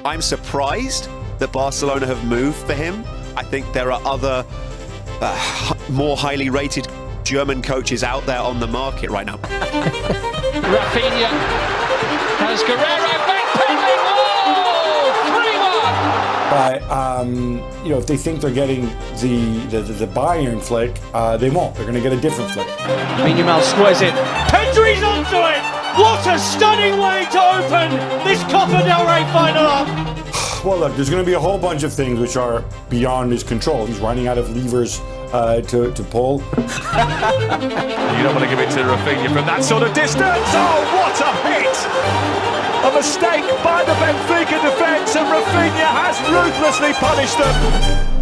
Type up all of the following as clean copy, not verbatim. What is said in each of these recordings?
I'm surprised that Barcelona have moved for him. I think there are other more highly rated German coaches out there on the market right now. Rafinha has Guerrero backpedaling. Oh, 3-1. But if they think they're getting the Bayern Flick, they won't. They're going to get a different Flick. Minimal squares it. Pedri's onto it. What a stunning way to open this Copa del Rey final up. Well, look, there's going to be a whole bunch of things which are beyond his control. He's running out of levers to pull. You don't want to give it to Rafinha from that sort of distance. Oh, what a hit! A mistake by the Benfica defence, and Rafinha has ruthlessly punished them.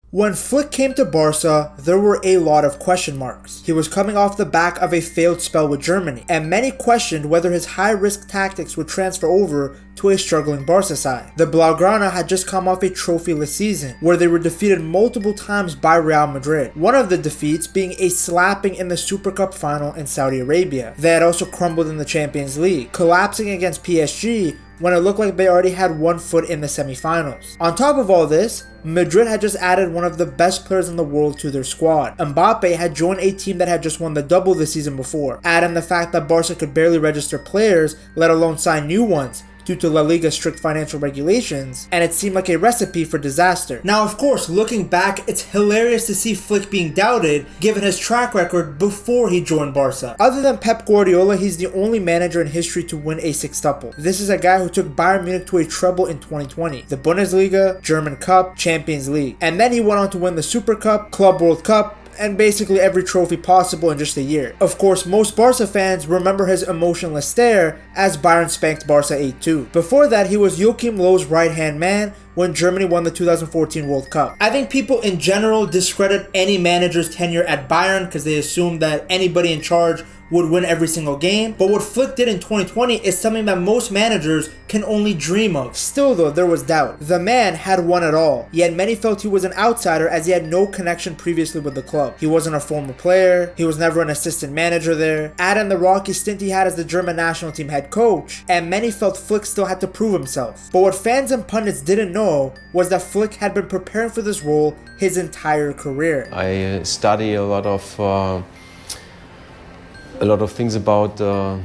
When Flick came to Barca, there were a lot of question marks. He was coming off the back of a failed spell with Germany, and many questioned whether his high-risk tactics would transfer over to a struggling Barca side. The Blaugrana had just come off a trophyless season, where they were defeated multiple times by Real Madrid, one of the defeats being a slapping in the Super Cup final in Saudi Arabia. They had also crumbled in the Champions League, collapsing against PSG when it looked like they already had one foot in the semi-finals. On top of all this, Madrid had just added one of the best players in the world to their squad. Mbappe had joined a team that had just won the double the season before. Add in the fact that Barca could barely register players, let alone sign new ones, due to La Liga's strict financial regulations, and it seemed like a recipe for disaster. Now, of course, looking back, it's hilarious to see Flick being doubted given his track record before he joined Barca. Other than Pep Guardiola, he's the only manager in history to win a sextuple. This is a guy who took Bayern Munich to a treble in 2020, the Bundesliga, German Cup, Champions League, and then he went on to win the Super Cup, Club World Cup, and basically every trophy possible in just a year. Of course, most Barca fans remember his emotionless stare as Bayern spanked Barca 8-2. Before that, he was Joachim Löw's right-hand man when Germany won the 2014 World Cup. I think people in general discredit any manager's tenure at Bayern because they assume that anybody in charge would win every single game, but what Flick did in 2020 is something that most managers can only dream of. Still though, there was doubt. The man had won it all, yet many felt he was an outsider as he had no connection previously with the club. He wasn't a former player, he was never an assistant manager there, add in the rocky stint he had as the German national team head coach, and many felt Flick still had to prove himself. But what fans and pundits didn't know was that Flick had been preparing for this role his entire career. I study a lot of things about the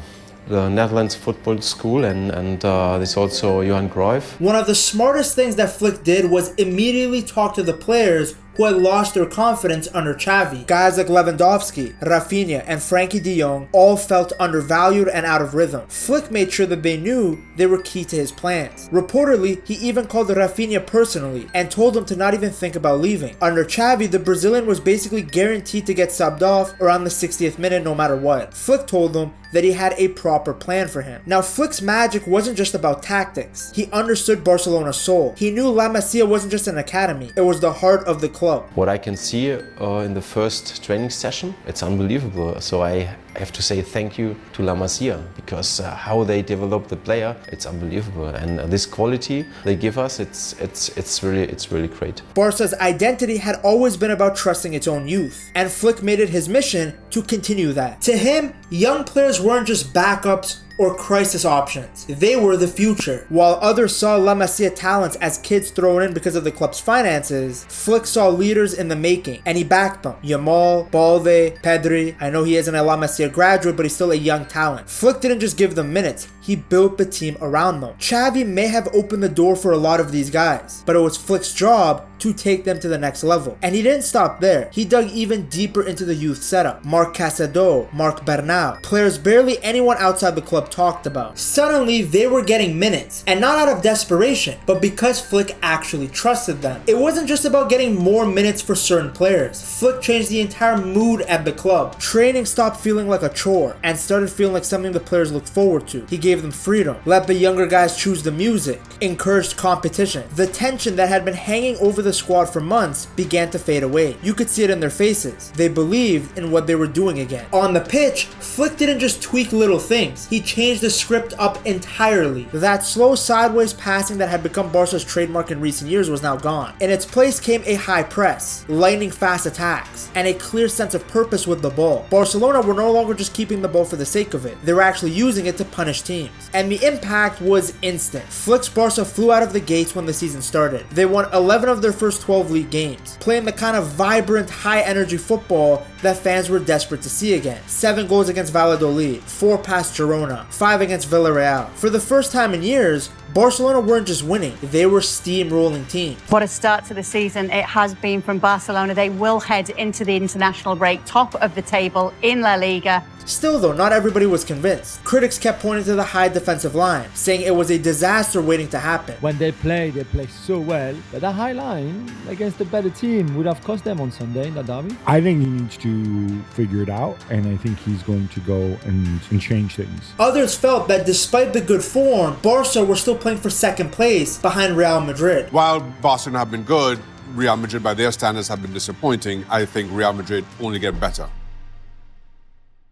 Netherlands football school and there's also Johan Cruyff. One of the smartest things that Flick did was immediately talk to the players who had lost their confidence under Xavi. Guys like Lewandowski, Rafinha, and Frankie de Jong all felt undervalued and out of rhythm. Flick made sure that they knew they were key to his plans. Reportedly, he even called Rafinha personally and told him to not even think about leaving. Under Xavi, the Brazilian was basically guaranteed to get subbed off around the 60th minute no matter what. Flick told them that he had a proper plan for him. Now, Flick's magic wasn't just about tactics. He understood Barcelona's soul. He knew La Masia wasn't just an academy, it was the heart of the club. What I can see in the first training session, it's unbelievable. So I have to say thank you to La Masia because how they develop the player, it's unbelievable. And this quality they give us, it's really great. Barca's identity had always been about trusting its own youth, and Flick made it his mission to continue that. To him, young players weren't just backups or crisis options. They were the future. While others saw La Masia talents as kids thrown in because of the club's finances, Flick saw leaders in the making, and he backed them. Yamal, Balde, Pedri. I know he isn't a La Masia graduate, but he's still a young talent. Flick didn't just give them minutes, he built the team around them. Xavi may have opened the door for a lot of these guys, but it was Flick's job to take them to the next level. And he didn't stop there. He dug even deeper into the youth setup. Marc Casado, Marc Bernal, players barely anyone outside the club talked about. Suddenly, they were getting minutes, and not out of desperation, but because Flick actually trusted them. It wasn't just about getting more minutes for certain players. Flick changed the entire mood at the club. Training stopped feeling like a chore and started feeling like something the players looked forward to. He gave them freedom, let the younger guys choose the music, encouraged competition. The tension that had been hanging over the squad for months began to fade away. You could see it in their faces. They believed in what they were doing again. On the pitch, Flick didn't just tweak little things. He changed the script up entirely. That slow sideways passing that had become Barca's trademark in recent years was now gone. In its place came a high press, lightning fast attacks, and a clear sense of purpose with the ball. Barcelona were no longer just keeping the ball for the sake of it. They were actually using it to punish teams. And the impact was instant. Flick's Barca flew out of the gates when the season started. They won 11 of their first 12 league games, playing the kind of vibrant, high-energy football that fans were desperate to see again. 7 goals against Valladolid, 4 past Girona, 5 against Villarreal. For the first time in years, Barcelona weren't just winning, they were steamrolling teams. What a start to the season it has been from Barcelona. They will head into the international break top of the table in La Liga. Still though, not everybody was convinced. Critics kept pointing to the high defensive line, saying it was a disaster waiting to happen. When they play so well, but that high line against a better team would have cost them on Sunday in that derby. I think he needs to figure it out, and I think he's going to go and change things. Others felt that despite the good form, Barca were still playing for second place behind Real Madrid. While Barcelona have been good, Real Madrid by their standards have been disappointing. I think Real Madrid only get better.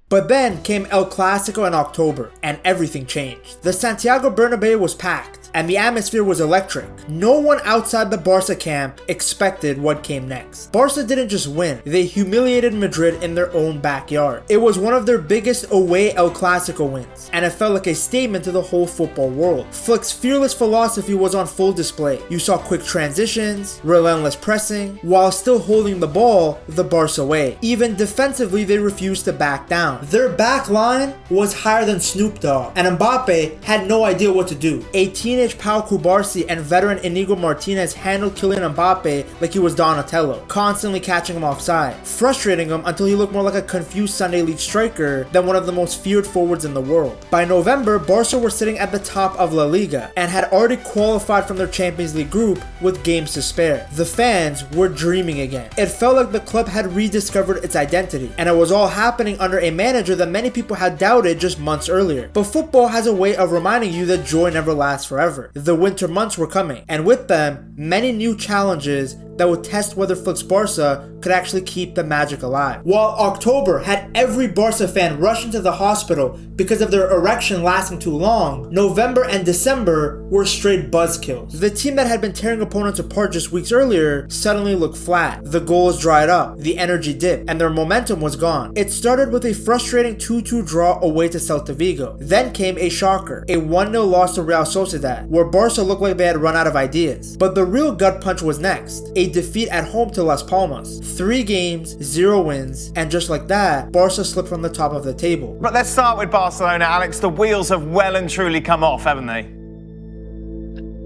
But then came El Clásico in October, and everything changed. The Santiago Bernabeu was packed, and the atmosphere was electric. No one outside the Barca camp expected what came next. Barca didn't just win, they humiliated Madrid in their own backyard. It was one of their biggest away El Clásico wins, and it felt like a statement to the whole football world. Flick's fearless philosophy was on full display. You saw quick transitions, relentless pressing, while still holding the ball the Barca way. Even defensively, they refused to back down. Their back line was higher than Snoop Dogg, and Mbappe had no idea what to do. A teenage Pau Cubarsí and veteran Inigo Martinez handled Kylian Mbappe like he was Donatello, constantly catching him offside, frustrating him until he looked more like a confused Sunday League striker than one of the most feared forwards in the world. By November, Barca were sitting at the top of La Liga and had already qualified from their Champions League group with games to spare. The fans were dreaming again. It felt like the club had rediscovered its identity, and it was all happening under a manager that many people had doubted just months earlier. But football has a way of reminding you that joy never lasts forever. The winter months were coming, and with them, many new challenges that would test whether Flick's Barca could actually keep the magic alive. While October had every Barca fan rush into the hospital because of their erection lasting too long, November and December were straight buzzkills. The team that had been tearing opponents apart just weeks earlier suddenly looked flat. The goals dried up, the energy dipped, and their momentum was gone. It started with a frustrating 2-2 draw away to Celta Vigo. Then came a shocker, a 1-0 loss to Real Sociedad, where Barca looked like they had run out of ideas. But the real gut punch was next, a defeat at home to Las Palmas. 3 games, 0 wins, and just like that, Barca slipped from the top of the table. But let's start with Barcelona, Alex. The wheels have well and truly come off, haven't they?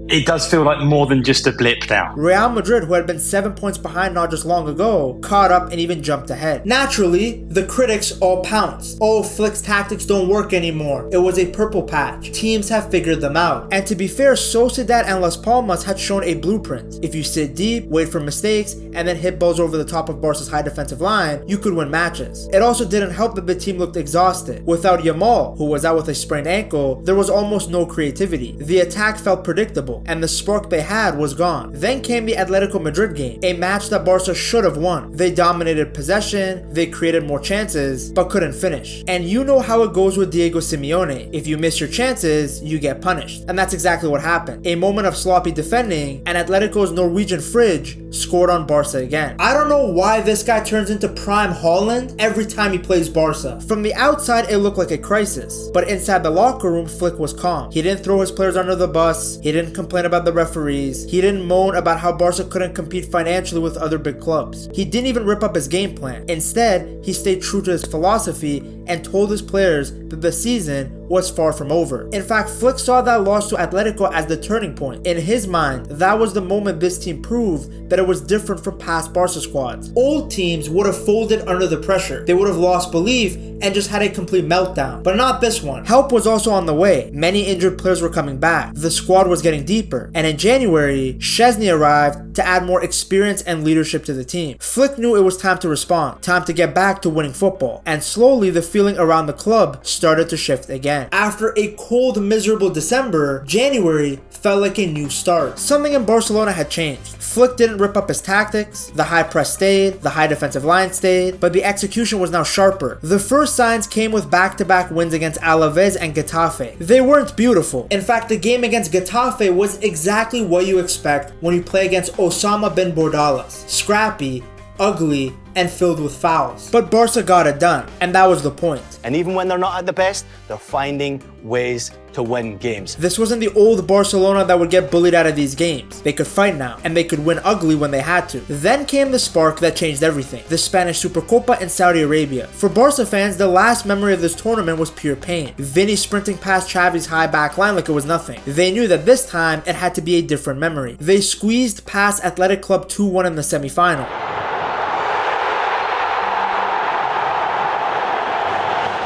It does feel like more than just a blip now. Real Madrid, who had been 7 points behind not just long ago, caught up and even jumped ahead. Naturally, the critics all pounced. Oh, Flick's tactics don't work anymore. It was a purple patch. Teams have figured them out. And to be fair, Sociedad and Las Palmas had shown a blueprint. If you sit deep, wait for mistakes, and then hit balls over the top of Barca's high defensive line, you could win matches. It also didn't help that the team looked exhausted. Without Yamal, who was out with a sprained ankle, there was almost no creativity. The attack felt predictable, and the spark they had was gone. Then came the Atletico Madrid game, a match that Barca should have won. They dominated possession, they created more chances, but couldn't finish. And you know how it goes with Diego Simeone. If you miss your chances, you get punished. And that's exactly what happened. A moment of sloppy defending, and Atletico's Norwegian fridge scored on Barca again. I don't know why this guy turns into prime Haaland every time he plays Barca. From the outside, it looked like a crisis, but inside the locker room, Flick was calm. He didn't throw his players under the bus, he didn't complain about the referees, he didn't moan about how Barca couldn't compete financially with other big clubs. He didn't even rip up his game plan. Instead, he stayed true to his philosophy and told his players that the season was far from over. In fact, Flick saw that loss to Atletico as the turning point. In his mind, that was the moment this team proved that it was different from past Barca squads. Old teams would have folded under the pressure. They would have lost belief and just had a complete meltdown. But not this one. Help was also on the way. Many injured players were coming back. The squad was getting deeper. And in January, Szczesny arrived to add more experience and leadership to the team. Flick knew it was time to respond, time to get back to winning football. And slowly, the feeling around the club started to shift again. After a cold, miserable December, January felt like a new start. Something in Barcelona had changed. Flick didn't rip up his tactics, the high press stayed, the high defensive line stayed, but the execution was now sharper. The first signs came with back-to-back wins against Alaves and Getafe. They weren't beautiful. In fact, the game against Getafe was exactly what you expect when you play against Osama bin Bordalas. Scrappy, ugly, and filled with fouls. But Barca got it done, and that was the point. And even when they're not at the best, they're finding ways to win games. This wasn't the old Barcelona that would get bullied out of these games. They could fight now, and they could win ugly when they had to. Then came the spark that changed everything, the Spanish Supercopa in Saudi Arabia. For Barca fans, the last memory of this tournament was pure pain. Vinny sprinting past Xavi's high back line like it was nothing. They knew that this time it had to be a different memory. They squeezed past Athletic Club 2-1 in the semi-final.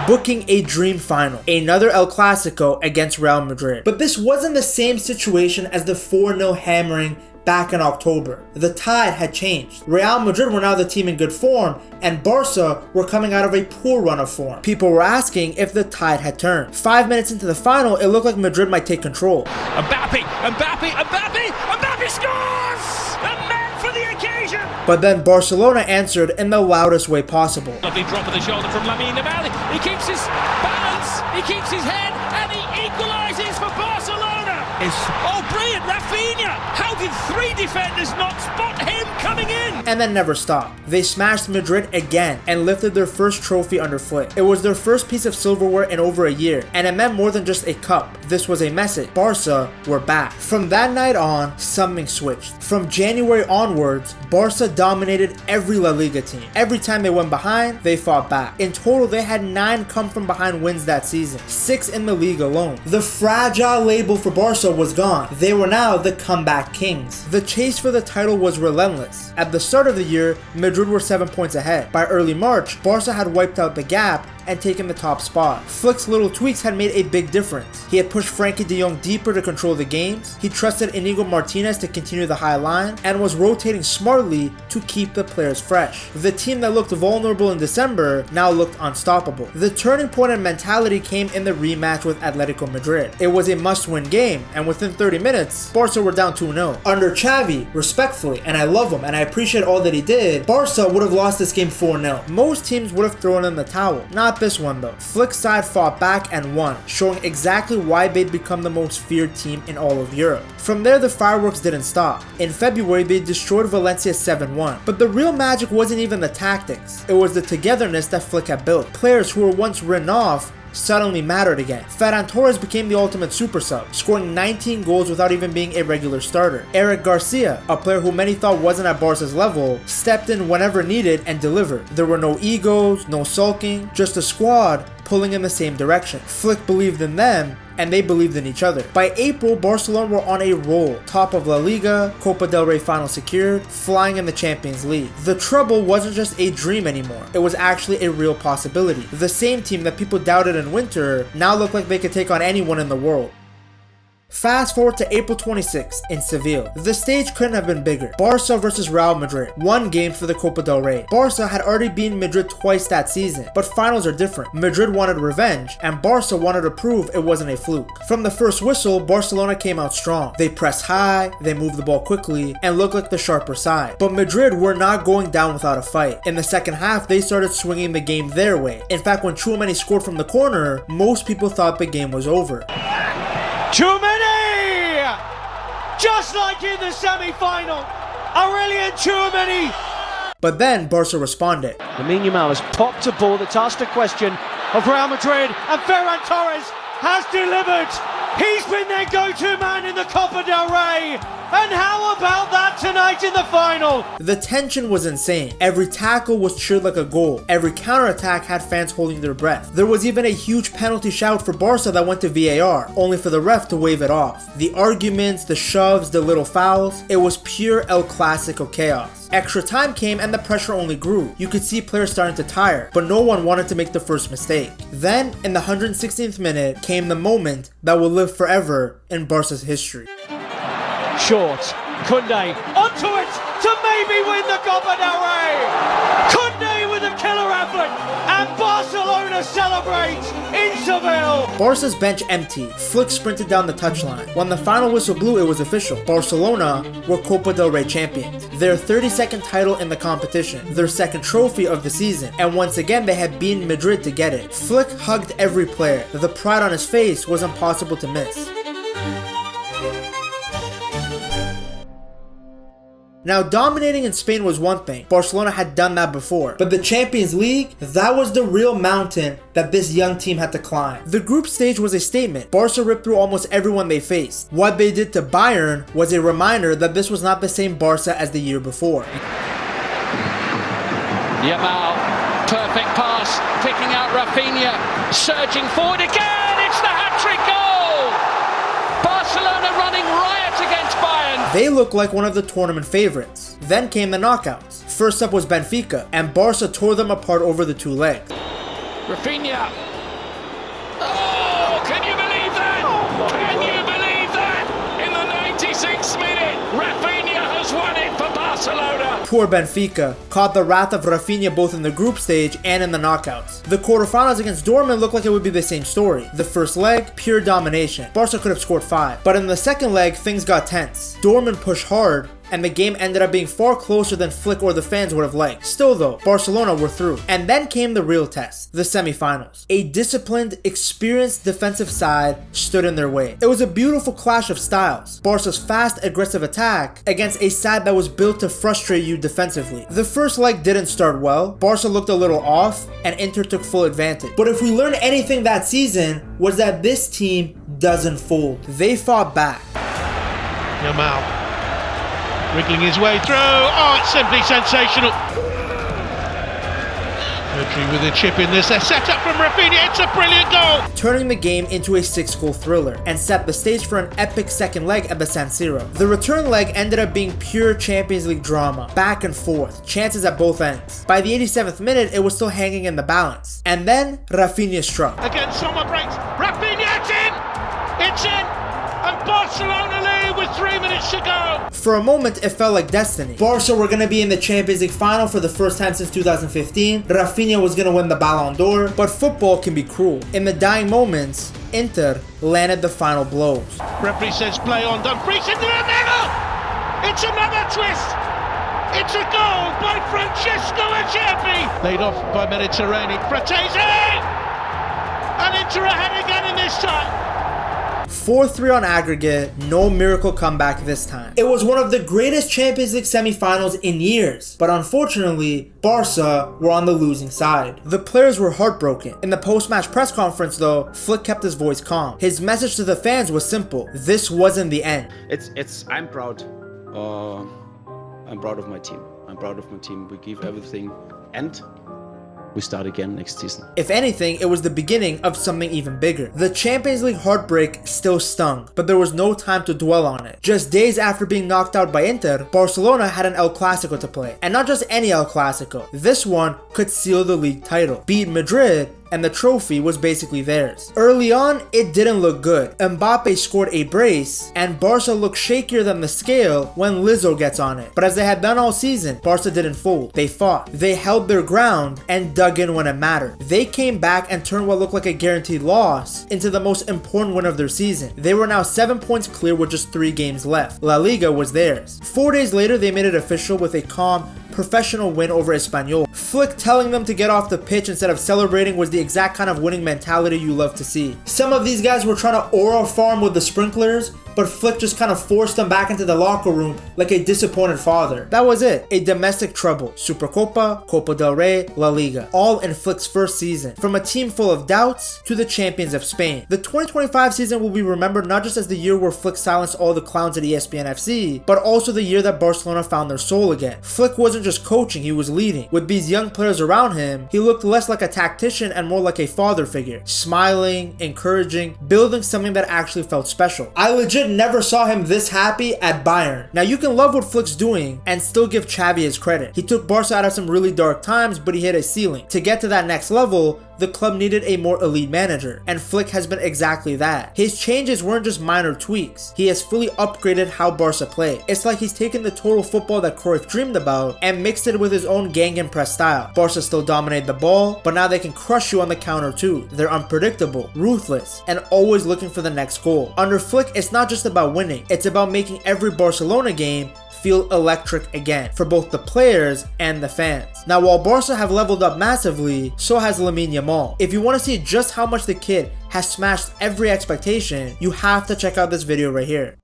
Booking a dream final, another El Clásico against Real Madrid. But this wasn't the same situation as the 4-0 hammering back in October. The tide had changed. Real Madrid were now the team in good form, and Barca were coming out of a poor run of form. People were asking if the tide had turned. 5 minutes into the final, it looked like Madrid might take control. Mbappe scores! The man for the occasion! But then Barcelona answered in the loudest way possible. Lovely drop of the shoulder from Lamine Yamal. He keeps his balance, he keeps his head, and he equalises for Barcelona. Oh, brilliant, Rafinha! How did 3 defenders not spot him coming in? And then never stopped. They smashed Madrid again and lifted their first trophy under Flick. It was their first piece of silverware in over a year, and it meant more than just a cup. This was a message. Barca were back. From that night on, something switched. From January onwards, Barca dominated every La Liga team. Every time they went behind, they fought back. In total, they had 9 come-from-behind wins that season, 6 in the league alone. The fragile label for Barca was gone. They were now the comeback kings. The chase for the title was relentless. At the start of the year, Madrid were 7 points ahead. By early March, Barca had wiped out the gap and taken the top spot. Flick's little tweaks had made a big difference. He had pushed Frankie de Jong deeper to control the games, he trusted Inigo Martinez to continue the high line, and was rotating smartly to keep the players fresh. The team that looked vulnerable in December now looked unstoppable. The turning point in mentality came in the rematch with Atletico Madrid. It was a must-win game, and within 30 minutes, Barca were down 2-0. Under Xavi, respectfully, and I love him and I appreciate all that he did, Barca would have lost this game 4-0. Most teams would have thrown in the towel. Not this one though. Flick's side fought back and won, showing exactly why they'd become the most feared team in all of Europe. From there, the fireworks didn't stop. In February, they destroyed Valencia 7-1. But the real magic wasn't even the tactics. It was the togetherness that Flick had built. Players who were once written off suddenly mattered again. Ferran Torres became the ultimate super sub, scoring 19 goals without even being a regular starter. Eric Garcia, a player who many thought wasn't at Barca's level, stepped in whenever needed and delivered. There were no egos, no sulking, just a squad pulling in the same direction. Flick believed in them, and they believed in each other. By April, Barcelona were on a roll, top of La Liga, Copa del Rey final secured, flying in the Champions League. The treble wasn't just a dream anymore, it was actually a real possibility. The same team that people doubted in winter now looked like they could take on anyone in the world. Fast forward to April 26th in Seville. The stage couldn't have been bigger. Barca versus Real Madrid. 1 game for the Copa del Rey. Barca had already beaten Madrid twice that season, but finals are different. Madrid wanted revenge, and Barca wanted to prove it wasn't a fluke. From the first whistle, Barcelona came out strong. They pressed high, they moved the ball quickly, and looked like the sharper side. But Madrid were not going down without a fight. In the second half, they started swinging the game their way. In fact, when Tchouaméni scored from the corner, most people thought the game was over. Tchouaméni! Just like in the semi-final, Aurelien Tchouaméni! But then Barca responded. Lamine Yamal has popped a ball that's asked a question of Real Madrid, and Ferran Torres has delivered. He's been their go-to man in the Copa del Rey. And how about that tonight in the final? The tension was insane. Every tackle was cheered like a goal. Every counterattack had fans holding their breath. There was even a huge penalty shout for Barca that went to VAR, only for the ref to wave it off. The arguments, the shoves, the little fouls, it was pure El Clásico chaos. Extra time came and the pressure only grew. You could see players starting to tire, but no one wanted to make the first mistake. Then, in the 116th minute, came the moment that will live forever in Barca's history. Short, Koundé onto it to maybe win the Copa del Rey. Koundé with a killer effort, and Barcelona celebrate in Seville. Barca's bench emptied. Flick sprinted down the touchline. When the final whistle blew, it was official. Barcelona were Copa del Rey champions. Their 32nd title in the competition, their second trophy of the season, and once again they had beaten Madrid to get it. Flick hugged every player. The pride on his face was impossible to miss. Now, dominating in Spain was one thing. Barcelona had done that before. But the Champions League, that was the real mountain that this young team had to climb. The group stage was a statement. Barca ripped through almost everyone they faced. What they did to Bayern was a reminder that this was not the same Barca as the year before. Yamal, perfect pass, picking out Rafinha, surging forward again, it's the hat-trick goal! Barcelona running riot against Bayern. They looked like one of the tournament favorites. Then came the knockouts. First up was Benfica, and Barca tore them apart over the two legs. Rafinha. Oh, can you believe that? Can you believe that? In the 96th minute, Rafinha has won it for Barcelona. Poor Benfica caught the wrath of Rafinha both in the group stage and in the knockouts. The quarterfinals against Dortmund looked like it would be the same story. The first leg, pure domination. Barca could have scored 5. But in the second leg, things got tense. Dortmund pushed hard, and the game ended up being far closer than Flick or the fans would have liked. Still though, Barcelona were through. And then came the real test, the semifinals. A disciplined, experienced defensive side stood in their way. It was a beautiful clash of styles. Barca's fast, aggressive attack against a side that was built to frustrate you defensively. The first leg didn't start well. Barca looked a little off, and Inter took full advantage. But if we learned anything that season, was that this team doesn't fold. They fought back. Yamal. Wriggling his way through. Oh, it's simply sensational. Rodri with a chip in this. They're set up from Rafinha. It's a brilliant goal. Turning the game into a 6-goal thriller and set the stage for an epic second leg at the San Siro. The return leg ended up being pure Champions League drama. Back and forth. Chances at both ends. By the 87th minute, it was still hanging in the balance. And then Rafinha struck. Again, Sommer breaks. Rafinha, it's in! It's in! And Barcelona lead with 3 minutes to go. For a moment, it felt like destiny. Barca were going to be in the Champions League final for the first time since 2015. Rafinha was going to win the Ballon d'Or. But football can be cruel. In the dying moments, Inter landed the final blows. Referee says play on, Dumfries into the middle. It's another twist. It's a goal by Francesco Acerbi. Laid off by Mediterranean. Fratesi! And Inter ahead again in this time. 4-3 on aggregate, no miracle comeback this time. It was one of the greatest Champions League semifinals in years, but unfortunately, Barca were on the losing side. The players were heartbroken. In the post-match press conference though, Flick kept his voice calm. His message to the fans was simple: this wasn't the end. I'm proud. I'm proud of my team. I'm proud of my team. We give everything, and we start again next season. If anything, it was the beginning of something even bigger. The Champions League heartbreak still stung, but there was no time to dwell on it. Just days after being knocked out by Inter, Barcelona had an El Clásico to play. And not just any El Clásico. This one could seal the league title. Beat Madrid, and the trophy was basically theirs. Early on, it didn't look good. Mbappe scored a brace, and Barca looked shakier than the scale when Lizzo gets on it. But as they had done all season, Barca didn't fold. They fought. They held their ground and dug in when it mattered. They came back and turned what looked like a guaranteed loss into the most important win of their season. They were now 7 points clear with just 3 games left. La Liga was theirs. 4 days later, they made it official with a calm, professional win over Espanyol. Flick telling them to get off the pitch instead of celebrating was the exact kind of winning mentality you love to see. Some of these guys were trying to aura farm with the sprinklers, but Flick just kind of forced them back into the locker room like a disappointed father. That was it. A domestic trouble. Supercopa, Copa del Rey, La Liga. All in Flick's first season. From a team full of doubts to the champions of Spain. The 2025 season will be remembered not just as the year where Flick silenced all the clowns at ESPN FC, but also the year that Barcelona found their soul again. Flick wasn't just coaching, he was leading. With these young players around him, he looked less like a tactician and more like a father figure. Smiling, encouraging, building something that actually felt special. I legit never saw him this happy at Bayern. Now you can love what Flick's doing and still give Xavi his credit. He took Barca out of some really dark times, but he hit a ceiling. To get to that next level, the club needed a more elite manager, and Flick has been exactly that. His changes weren't just minor tweaks. He has fully upgraded how Barca play. It's like he's taken the total football that Cruyff dreamed about and mixed it with his own gang and press style. Barca still dominate the ball, but now they can crush you on the counter too. They're unpredictable, ruthless, and always looking for the next goal. Under Flick, it's not just about winning, it's about making every Barcelona game feel electric again for both the players and the fans. Now while Barca have leveled up massively, so has Lamine Yamal. If you want to see just how much the kid has smashed every expectation, you have to check out this video right here.